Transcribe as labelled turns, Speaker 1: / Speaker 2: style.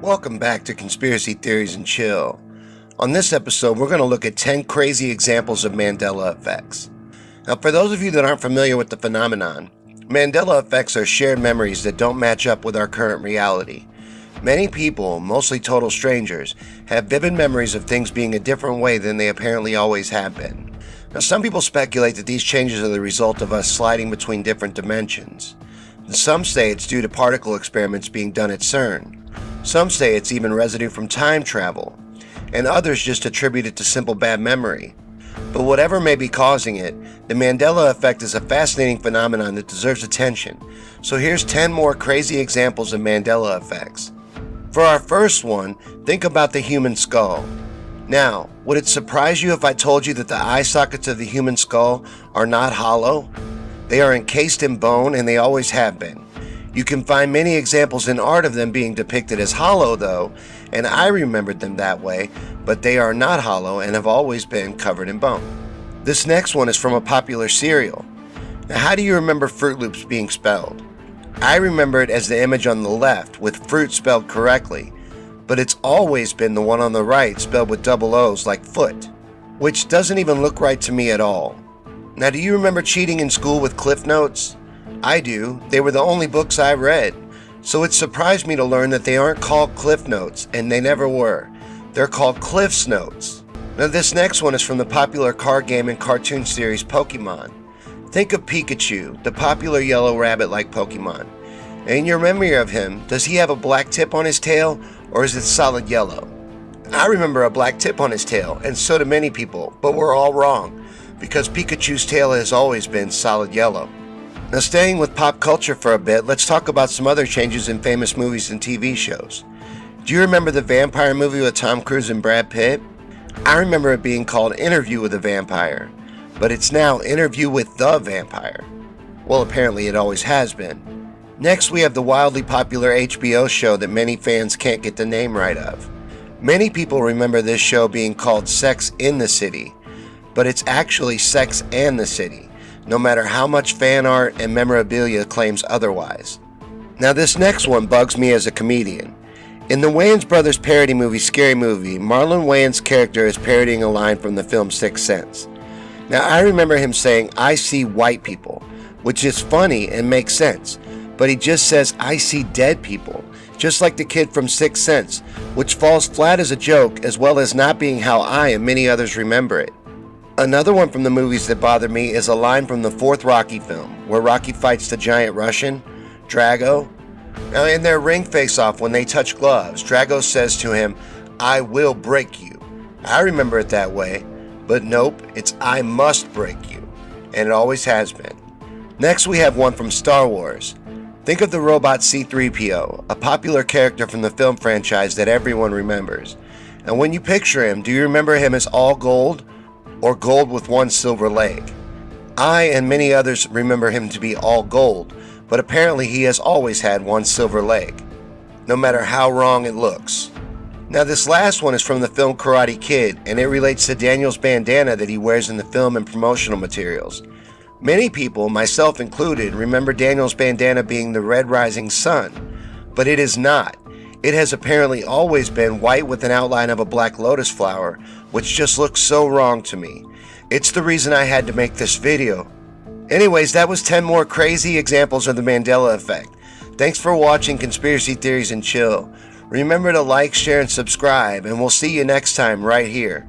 Speaker 1: Welcome back to Conspiracy Theories and Chill. On this episode, we're going to look at 10 crazy examples of Mandela Effects. Now, for those of you that aren't familiar with the phenomenon, Mandela Effects are shared memories that don't match up with our current reality. Many people, mostly total strangers, have vivid memories of things being a different way than they apparently always have been. Now, some people speculate that these changes are the result of us sliding between different dimensions. Some say it's due to particle experiments being done at CERN. Some say it's even residue from time travel, and others just attribute it to simple bad memory. But whatever may be causing it, the Mandela Effect is a fascinating phenomenon that deserves attention. So here's 10 more crazy examples of Mandela Effects. For our first one, think about the human skull. Now, would it surprise you if I told you that the eye sockets of the human skull are not hollow? They are encased in bone, and they always have been. You can find many examples in art of them being depicted as hollow though, and I remembered them that way, but they are not hollow and have always been covered in bone. This next one is from a popular cereal. Now, how do you remember Fruit Loops being spelled? I remember it as the image on the left with fruit spelled correctly, but it's always been the one on the right spelled with double O's like foot, which doesn't even look right to me at all. Now, do you remember cheating in school with Cliff Notes? I do. They were the only books I read. So it surprised me to learn that they aren't called Cliff Notes, and they never were. They're called Cliff's Notes. Now this next one is from the popular card game and cartoon series Pokemon. Think of Pikachu, the popular yellow rabbit-like Pokemon. In your memory of him, does he have a black tip on his tail, or is it solid yellow? I remember a black tip on his tail, and so do many people, but we're all wrong, because Pikachu's tail has always been solid yellow. Now, staying with pop culture for a bit, let's talk about some other changes in famous movies and TV shows. Do you remember the vampire movie with Tom Cruise and Brad Pitt? I remember it being called Interview with a Vampire, but it's now Interview with the Vampire. Well, apparently it always has been. Next, we have the wildly popular HBO show that many fans can't get the name right of. Many people remember this show being called Sex in the City, but it's actually Sex and the City, no matter how much fan art and memorabilia claims otherwise. Now this next one bugs me as a comedian. In the Wayans Brothers parody movie Scary Movie, Marlon Wayans' character is parodying a line from the film Sixth Sense. Now I remember him saying, "I see white people," which is funny and makes sense, but he just says, "I see dead people," just like the kid from Sixth Sense, which falls flat as a joke as well as not being how I and many others remember it. Another one from the movies that bother me is a line from the fourth Rocky film, where Rocky fights the giant Russian, Drago. Now in their ring face-off when they touch gloves, Drago says to him, "I will break you." I remember it that way, but nope, it's "I must break you," and it always has been. Next we have one from Star Wars. Think of the robot C-3PO, a popular character from the film franchise that everyone remembers. And when you picture him, do you remember him as all gold, or gold with one silver leg? I and many others remember him to be all gold, but apparently he has always had one silver leg, no matter how wrong it looks. Now this last one is from the film Karate Kid, and it relates to Daniel's bandana that he wears in the film and promotional materials. Many people, myself included, remember Daniel's bandana being the red rising sun, but it is not. It has apparently always been white with an outline of a black lotus flower, which just looks so wrong to me. It's the reason I had to make this video. Anyways, that was 10 more crazy examples of the Mandela Effect. Thanks for watching Conspiracy Theories and Chill. Remember to like, share, and subscribe, and we'll see you next time right here.